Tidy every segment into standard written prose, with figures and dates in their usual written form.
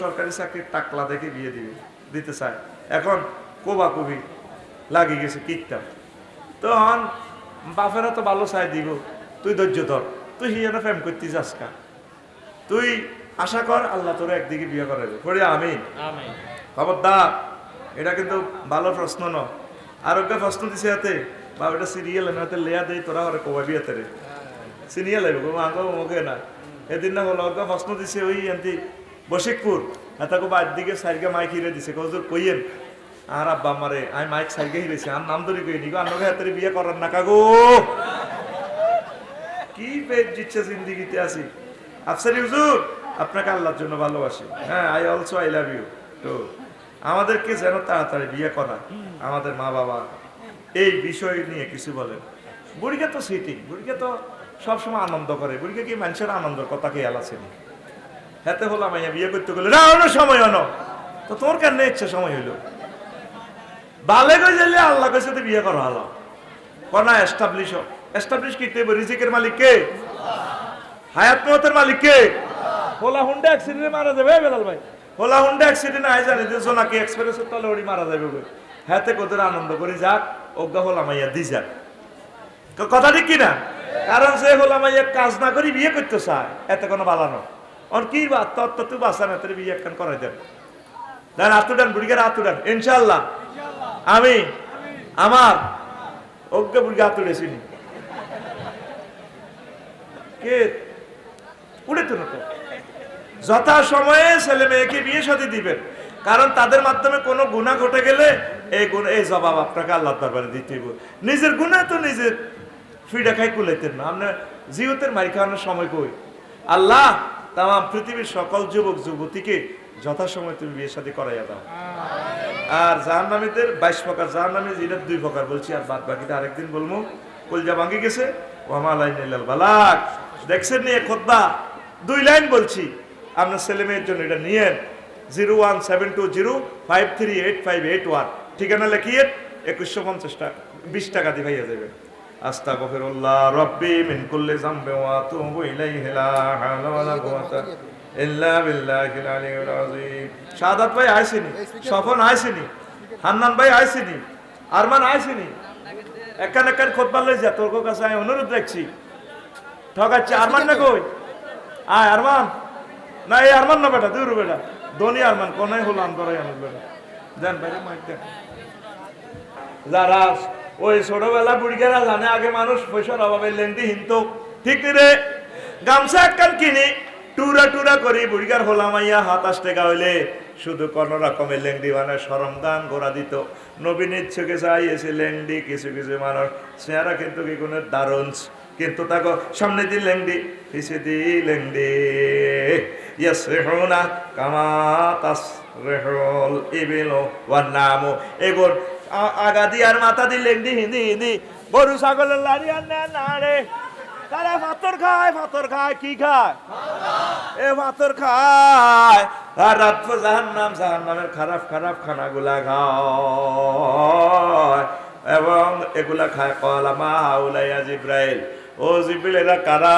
সরকারি চাকরির টাকলা দেখে বিয়ে দিতে চায়। এখন কোবাকুবি লাগিয়ে গেছে কিকটাম। তখন বাপেরা তো ভালো চাই দিব, তুই ধৈর্য ধর, তুই হিয়ানা প্রেম করতে যাস কা, তুই আশা কর আল্লাহ তোর একদিকে বিয়ে করাবে। পড়ে আমিন। খবরদার, এটা কিন্তু ভালো প্রশ্ন ন। আর ওকে প্রশ্ন দিছে হাতে বা ওটা সিরিয়াল হাতে লেয়া দেয়, তোরা ওরা কবা বিয়েতে রে সিরিয়াল আইব আগে মুখে না। এদিন না হলো ওকে প্রশ্ন দিছে ওই এমতি বশিকপুর, এতকে বাদ দিকে সাইডকে মাইক হিরে দিছে, কজুর কইয়েন আর আব্বা আমারে আমি মাইক সাইডকে হিরেছি আর নাম ধরে কই নিগো আন্নকে হাতের বিয়ে করার না কাগো। কি পেট দিচ্ছে জিন্দিগিতে আছি। আফসারি হুজুর, আপনাকে আল্লাহর জন্য ভালোবাসি। হ্যাঁ, I also I love you. তো আমাদেরকে যেন তাড়াতাড়ি বিয়ে করা, আমাদের মা বাবা এই বিষয় নিয়ে কিছু বলেন। বুড়িকে তো সিটিং, বুড়িকে তো সবসময় আনন্দ করে, বুড়িকে কি মানুষের আনন্দের কথা খেয়াল আছে নি? হেতে হলো মাইয়া বিয়ে করতে গেলে না অন্য সময় অন, তো তোর কেন ইচ্ছে সময় হইলো বালে গো গেলে আল্লাহ কাছে তো বিয়ে করা হলো কনা এস্টাবলিশ হোক। এস্টাবলিশ কিতে রিজিকের মালিক কে? হায়াত মতের মালিক কে? হোলা হুন্ডা অ্যাক্সিডেন্টে মারা যাবে বেলাল ভাই, হোলা হুন্ডা অ্যাক্সিডেন্ট আই জানি যে জোনাকি এক্সপ্রেসের তলে ওড়ি মারা যাবে গো। হাতে কত আনন্দ করি যাক, অজ্ঞা হলা মাইয়া দি যাক, কথা ঠিক কিনা? কারণ সে হলা মাইয়া কাজ না করি বিয়ে করতে চায়, এতে কোনো বালানো অন কি বা তত্ত্ব তুই বাঁচা না, তোর বিয়ে একখান করাই দেন। দেন আতুডান বুড়িকে আতুডান ইনশাল্লাহ। আমি আমার অজ্ঞা বুড়িকে আতুড়েছি কে উড়ে তো যথা সময়ে ছেলে মেয়েকে বিয়ে সাথে দিবেন, কারণ তাদের মাধ্যমে কোনো গুনাহ ঘটে গেলে এই জবাব আপনাকে আল্লাহ দরবারে দিতে হবে। নিজের গুনাহ তো নিজের ফিডা খাই কুলাইতেন না, আপনার জিওতের মারি খাওয়ানোর সময় কই? আল্লাহ তাম পৃথিবীর সকল যুবক যুবতীকে যথাসময় তুমি বিয়ে সাথে করাইয়া দাও। আর জাহান্নামীদের 22 প্রকার জাহান্নামী, যেটা 2 প্রকার বলছি, আর বাদ বাকিটা আরেকদিন বলবো। কলজা ভাঙ্গি গেছে ওয়ামালাইনাল বালাক। দেখছেন নিয়ে খুতবা 2 লাইন বলছি, আপনার ছেলে মেয়ের জন্য এটা নিয়েন। 01720538581 ঠিকানা লিখিয়ে 2150 টাকা 20 টাকা দিয়ে ভাইয়া যাবেন। আস্তাগফিরুল্লাহ রাব্বি মিন কুল্লি যামবিন ওয়া আতুবু ইলাইহি লা হাওলা ওয়ালা কুওয়াতা ইল্লা বিল্লাহিল আলিয়্যিল আযীম। শাহাদাত ভাই আইছেনি, সফন আইছেনি, হান্নান ভাই আইছেনি, আরমান আইছেনি। একান একান খুতবা লই যা, তোর কাছে আমি অনুরোধ রাখছি। ঠকাচ্ছি আরমান না কই? আয় আরমান না, এই আরমান না বেটা, দূর বেটা ধনী আরমান কোনাই হলো আন্দরাই আনন্দ বেটা দেন বাইরে মাইক দেন। যারা ওই ছোটবেলা বুড়িকেরা জানে আগে মানুষ পয়সার অভাবে লেন্দি হিনতো, ঠিক রে? গামছা একখান কিনি টুরা টুরা করি বুড়িকার হোলামাইয়া 27 টাকা হইলে শুধু কোন রকমের লেংডি মানে সরমদান গোড়া দিত। নবীন ইচ্ছুকে চাইয়েছে লেংডি, কিছু কিছু মানুষ চেহারা কিন্তু কি কোনো দারুণ, কিন্তু তাকে সামনে দি লেংডি পিছে দি লেংডি। ইয়াসরিহুনা কামা তাসরিহুল ইবিলু ওয়ান নামু। এগোর আগা দি আর মাথা দি লেংডি হিন্দি হিন্দি গরু ছাগলের লাড়ি আর না রে, তারা পাথর খায়, পাথর খায়, কি খায়? এ পাথর খায়। আর রাত জাহান্নাম, জাহান্নামের খারাপ খারাপ খানাগুলা খায় এবং এগুলা খায়। কলা মা হাউলাইয়া জিব্রাইল, ও জিব্রাইল এরা কারা?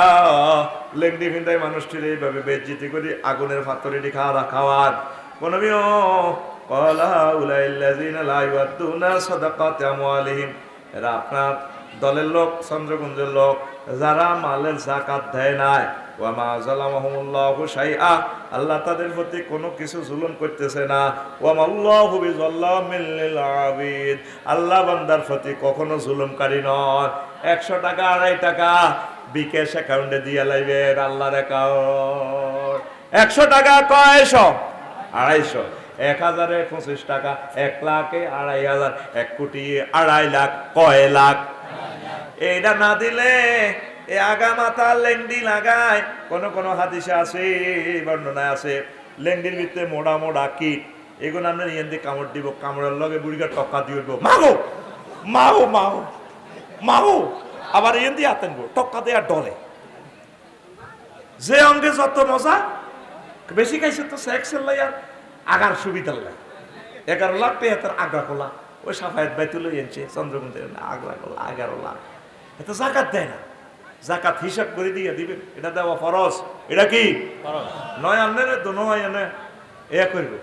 লেংডি ফিন্দাই মানুষটির এইভাবে বেজ্জিতি করি আগুনের পাথরেটি খাওয়ান কোন কলা হাউলাইল্লাযিনা লা ইউআদ্দুনা সাদাকাতি আমওয়ালিহিম। এরা আপনার দলের লোক, চন্দ্রকুঞ্জের লোক, যারা মালের যাকাত দেয় নাই। ওয়া মা যালামাহুমুল্লাহু শাইআ, আল্লাহ তাদের প্রতি কোনো কিছু জুলুম করতেছে না। ওয়া মাল্লাহু বিযাল্লামিল লিল আবিদ, আল্লাহ বান্দার প্রতি কখনো জুলুমকারী নয়। 100 টাকা 2.5 টাকা বিকাশ অ্যাকাউন্টে দিয়ে লাইবেন আল্লাহর অ্যাকাউন্ট। 100 টাকা কয়শো? 250। 1000-এ 25 টাকা, 1 লাখে 2500, 1 কোটি 2.5 লাখ, কয় লাখ? এইটা না দিলে এ আগা মাথা লেংডি লাগায়। কোন হাদিসে আছে, বর্ণনায় আছে, লেংডির ভিতরে মোড়া মোড়া কীট, এগুলো আমরা নিয়ে দিয়ে কামড় দিব, কামড়ের লগে বুড়িটা টক্কা দিয়ে উঠবো, মাগো মাও মাও মাও, আবার এন দিয়ে আতেনবো, টক্কা দিয়ে আর ডলে। যে অঙ্গে যত মজা, বেশি খাইছে তো সেক্সের লাই আর আগার সুবিধার লাই। 11 লাখ টাকা তার আগা খোলা, ওই সাফায়াত বাইতুল এনছে চন্দ্রকুন্দের আগলা খোলা 11 লাখ। এত জাকাত দেয় না, জাকাত হিসাব করে দিয়ে দিবেন, এটা দেওয়া ফরজ। এটা কি নয়? আনে তো নয় আনে এ করব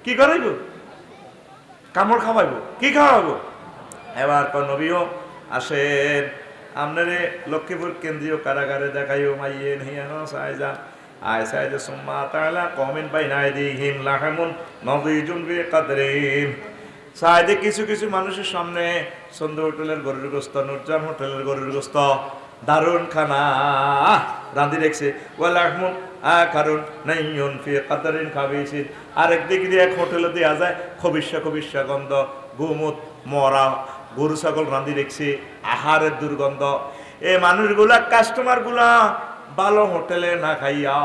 কি করাইব কামড় খাওয়াইব কি খাওয়াবো এবার নবীও আসেন আপনারে লক্ষ্মীপুর কেন্দ্রীয় কারাগারে দেখাইও মাইয়েন হিয়ানো সাইজা আয় সাইজা সুম্মা তাআলা কওমিন বাইনাইদিহিম লাহামুন নাযীজুন বিকাদরিম সাইদে কিছু কিছু মানুষের সামনে সন্ধ্যা হোটেলের গরুর গোস্ত নুরজান হোটেলের গরুর গোস্ত দারুন খানা রাঁধি রেখেছে ওয়ালাহমুন আখারুন নাইয়ুন ফি কাদরিন খাবিসিন আরেক দিক দিয়ে এক হোটেলে দেওয়া যায় খবিসা গন্ধ গুমুত মরা গরু ছাগল রাঁধি রেখেছে আহারের দুর্গন্ধ এই মানুষগুলা কাস্টমারগুলা ভালো হোটেলে না খাইয়া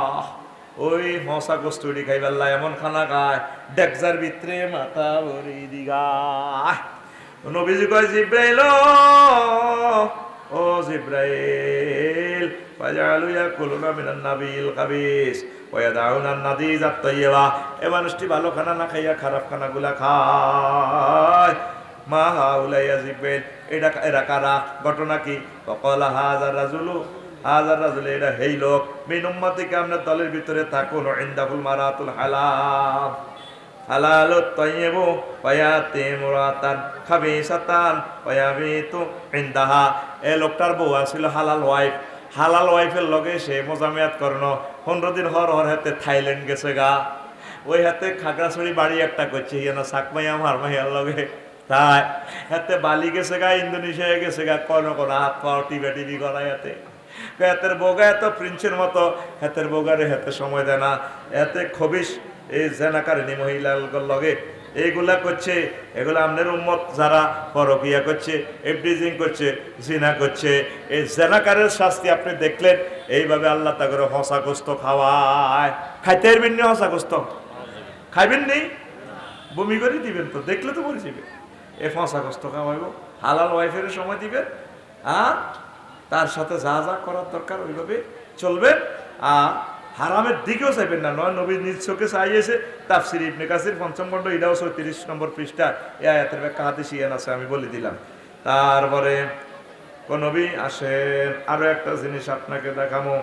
ওই মশা কস্তুরি খাইবার এমন খানা খায় ডেকজার ভিতরে মাথা ভরি দিগা নবীজি কয় জিব্রাইল ও জিব্রাইল ফাজালু ইয়াকুলুনা মিনান নাবিল কাবিস ওয়া ইয়াদাউনা নাদিজ আত-তাইয়্যিবা এই মানুষটি ভালো খানা না খাইয়া খারাপ খানাগুলা খায় মা হাউলাই ইয়া জিব্রাইল এরা কারা ঘটনা কি ওয়াকালা হাযার রাজুলু এটা হেই লোক মিন উম্মতিকে আপনার দলের ভিতরে থাকুন ইনদাহুল মারাতুল হালাল হালালুত তাইয়্যিবু ওয়ায়াতি মুরাতান খাবিসাতান ওয়ায়াবিতু ইনদাহা এই লোকটার বউ ছিল হালাল ওয়াইফের লগে সে মোজামিয়াত করনো 15 দিন হর হাতে থাইল্যান্ড গেছে গা ওই হাতে খাগড়াছড়ি বাড়ি একটা করছে ইয়া সাকমাই আমার মাইয়ার লগে তাই হাতে বালি গেছে গা ইন্দোনেশিয়া গেছে গা কোন হাত পাও টিভি করাই হাতে হাতের বোগা এত প্রিন্সের মতো হাতের বোগারে হাতে সময় দেয় না এতে খবিস এই জেনাকারিনী মহিলার লগে এইগুলা করছে এগুলো আপনার উম্মত যারা পরকিয়া করছে এফডিজিং করছে জিনা করছে এই জেনাকারের শাস্তি আপনি দেখলেন এইভাবে আল্লাহ তা করে হসা গোস্ত খাওয়ায় খাইতে পারবেন নি হসা গোস্ত খাইবেন নি বমি করে দিবেন তো দেখলে তো বলে যাবে এ হসা গোস্ত খাওয়াইব হালাল ওয়াইফের সময় দিবেন আর তার সাথে যা যা করার দরকার ওইভাবে চলবেন আর হারামের দিকেও চাইবেন না নয় নবী নিজ চোখে চাইয়েছে তাফসির ইবনে কাসির ৫ম খণ্ড এটাও ৩৬ নম্বর পৃষ্ঠা এই আয়াতের ব্যাখ্যা হাদিস ইয়ান আছে আমি বলে দিলাম তারপরে কোন নবী আসেন আরো একটা জিনিস আপনাকে দেখামো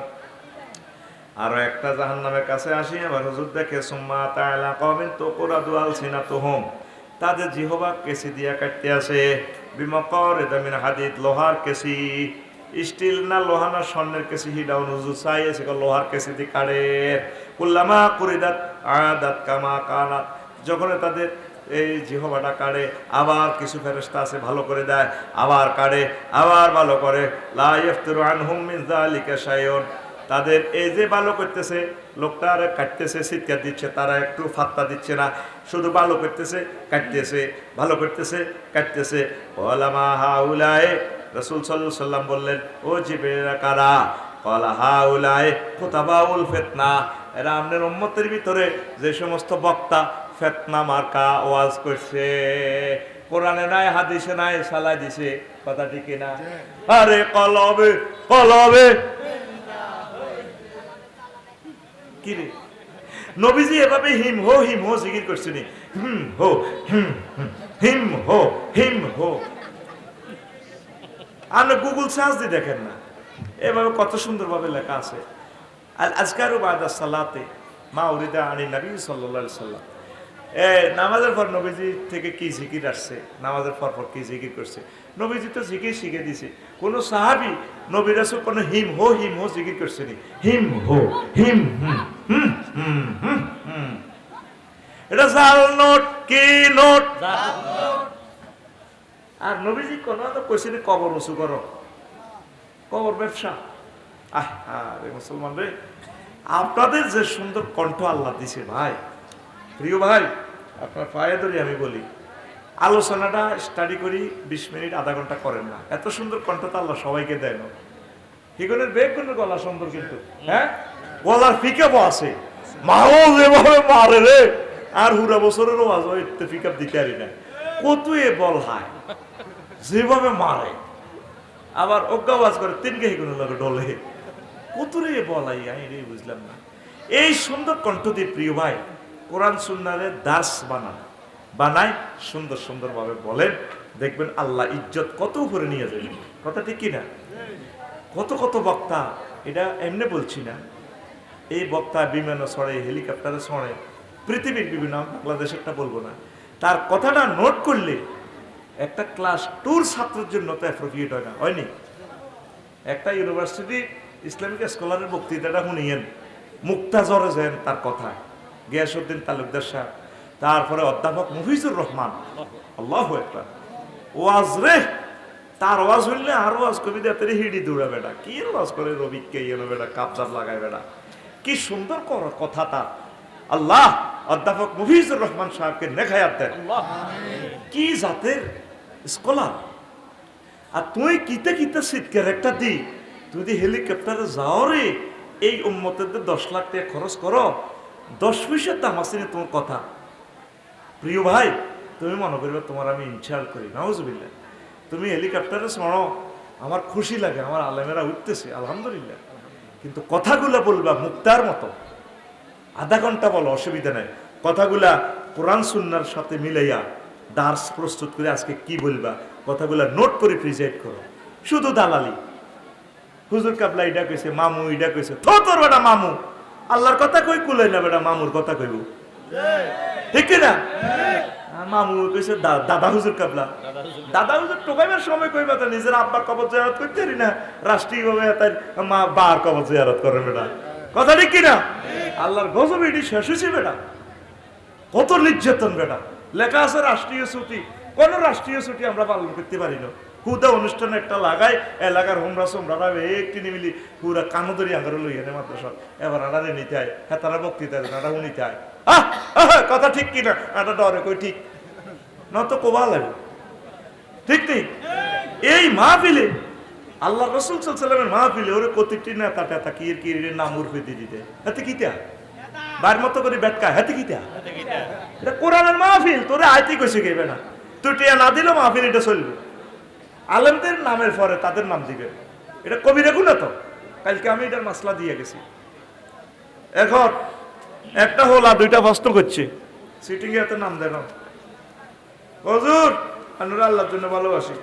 আরো একটা জাহান্নামের কাছে আসি আবার হুজুর দেখে সুম্মা তাআলা কওমিন তুকরাদু আলসিনাতুহুম তাদের জিহবা কেসি দিয়া কাটতে আসে বিমাকারিদ মিন হাদিদ লোহার কেসি স্টিল না লোহা না স্বর্ণের কেসি হিডাউন হুজুর চাইছে লোহার কেসি দিয়ে কাটে কুল্লামা কুরিদাত আদাত কামা কানাত যখন তাদের এই জিহবাটা কাটে আবার কিছু ফেরেশতা আছে ভালো করে দেয় আবার কাটে আবার ভালো করে লা ইফতিরু আনহুম মিন যালিকা শাইউন তাদের এই যে ভালো করতেছে লোকটা আর কাটতেছে চিৎকার দিচ্ছে তারা একটু ফাত্তা দিচ্ছে না শুধু ভালো করতেছে কাটতেছে ভালো করতেছে কাটতেছে ওলামা হাউলায়ে রাসূল সাল্লাল্লাহু আলাইহি সাল্লাম বললেন ও জিবরিল কারা ক্বালা হাউলায়ে কুতাবাউল ফিতনা এরা আমাদের উম্মতের ভিতরে যে সমস্ত বক্তা ফিতনা মার্কা ওয়াজ করছে কোরআনে নাই হাদিসে নাই সালাই দিছে কথা ঠিক না আরে কলবে কি রে নবীজি এভাবে হিম হো জিকির করছেন হিম হো আপনি গুগল সার্চ দিয়ে দেখেন না এভাবে কত সুন্দরভাবে লেখা আছে আল আজকারু বাদা সালাতে মা উরিদা আনি নবী সাল্লাল্লাহু আলাইহি সাল্লাম নামাজের পর নবীজি থেকে কি জিকির আসছে নামাজের পর কি জিকির করছে নবীজি তো জিকির শিখে দিছে কোন সাহাবী নবী রাসূল কোন হিম হো জিকির করছে নি হিম এটা জাল নোট কি নোট আর নবীজি কোন তো কইছে কবর উঁচু করো কবর ব্যবসা আরে মুসলমান রে আপনাদের যে সুন্দর কণ্ঠ আল্লাহ দিছে ভাই প্রিয় ভাই আপনার পায়ে ধরে আমি বলি আলোচনাটা স্টাডি করি 20 মিনিট আধা ঘন্টা করেন না এত সুন্দর কণ্ঠ তো আল্লাহ সবাইকে দেয় না হিগনের বেগুনের গলা সুন্দর কিন্তু হ্যাঁ গলার পিকআপও আছে মাও যেভাবে মারে রে আর হুরা বছরেরও আজ ওইতে পিকআপ দিতে পারি না কত এ বল হায় যেভাবে মারে আবার অজ্ঞাবাজ করে তিনকে হিগনের লাগে ডলে কত রে বল আই রে বুঝলাম না এই সুন্দর কণ্ঠ দিয়ে প্রিয় ভাই কোরআন সুন্নাহরে দাস বানায় সুন্দর ভাবে বলেন দেখবেন আল্লাহ ইজ্জত কত উপরে নিয়ে যাবে কথা ঠিক কিনা কত বক্তা এটা এমনি বলছি না এই বক্তা বিমানে ছড়ে হেলিকপ্টারে ছড়ে পৃথিবীর বিভিন্ন, বাংলাদেশেরটা বলবো না, তার কথাটা নোট করলে একটা ক্লাস 2 ছাত্রের জন্য তো অ্যাপ্রোপ্রিয়েট হয় না, হয়নি? একটা ইউনিভার্সিটি ইসলামিক স্কলারের বক্তৃতাটা শুনিয়েন, মুক্তাজরে যেন তার কথা, গিয়াসউদ্দিন তালুকদার সাহেব, তারপরে অধ্যাপক মফিজুর রহমান, আল্লাহু আকবার, ওয়াজ রে, তার ওয়াজ হইলে আর ওয়াজ কবি দেতের হিডি দৌড়া বেটা, কি ওয়াজ করে রবিককে ইয়ে বেটা, কাপচাপ লাগায় বেটা, কি সুন্দর কথা তার। আল্লাহ অধ্যাপক মফিজুর রহমান সাহেবকে নেখায়াত দেন, কি জাতের স্কলার। আর তুই কিতে কিতে সিটকের একটা দি, তুই যদি হেলিকপ্টারে যাও রে, এই উম্মতের 10 লাখ টাকা খরচ করো, 10 পয়সার দাম আছে না তোমার কথা। প্রিয় ভাই, তুমি মনে করবে তোমার আমি ইনশাল করি, নাউজুবিল্লাহ। তুমি হেলিকপ্টারে শোনো, আমার খুশি লাগে, আমার আলেমেরা উঠতেছে, আলহামদুলিল্লাহ। কিন্তু কথাগুলো বলবা মুক্তার মতো, আধা ঘন্টা বলো, অসুবিধা নাই। কথাগুলা কোরআন সুন্নাহর সাথে মিলাইয়া দার্স প্রস্তুত করে আজকে কি বলবা, কথাগুলা নোট করে প্রেজেন্ট করো। শুধু দালালি, হুজুর কাবলা এটা কইছে, মামু এটা কইছে, তোর বেটা মামু, আল্লাহর কথা কই কুলাই না বেটা, মামুর কথা কইব, ঠিক না? মামু কইছে দাদা হুজুর কাবলা, দাদা হুজুর টোকাইবার সময় কইবা তা নিজের আব্বার কবর জিয়ারত করতে পারি না, রাষ্ট্রীয়ভাবে তাই মা বার কবর জিয়ারত করে বেটা, কথা ঠিক কিনা? আল্লাহর গজব এটি শেষ হয়েছে বেটা, কত নির্যাতন বেটা। লেখা আছে রাষ্ট্রীয় ছুটি, কোন রাষ্ট্রীয় ছুটি আমরা পালন করতে পারি না। হুদা অনুষ্ঠান একটা লাগাই, এলাকার হোমরা সোমরা একটি নিমিলি পুরা কানদরি আঙ্গার লইয়া নেই মাদ্রাসা, এবার আড়ারে নিতে হয়, হ্যাঁ তারা বক্তৃতা আড়া শুনিতে হয়। কথা ঠিক কিনা? আটা ডরে কই ঠিক নত কোবা লাগে, ঠিক নেই? এই মাহফিলে আল্লাহ রসুল সাল্লামের মাহফিলে ওরে কতিটি নেতা টেতা কি নাম উর্ফে দিয়ে দিতে, হাতে কিতা বার মতো করে ব্যাটকা, হাতে কিতা, এটা কোরআনের মাহফিল, তোরে আইতি কইছে গেবে না, তুই টিয়া না দিলেও মাহফিল এটা চলবে। আলেমদের নামের পরে তাদের নাম দিবে, এটা কবি রেখু না তো। কালকে আমি এটার মাসলা দিয়ে গেছি। এখন একটা হোলা 2টা প্রশ্ন করছে, সিটিং এ নাম দেন, হুজুর আমরা আল্লাহর জন্য ভালোবাসি,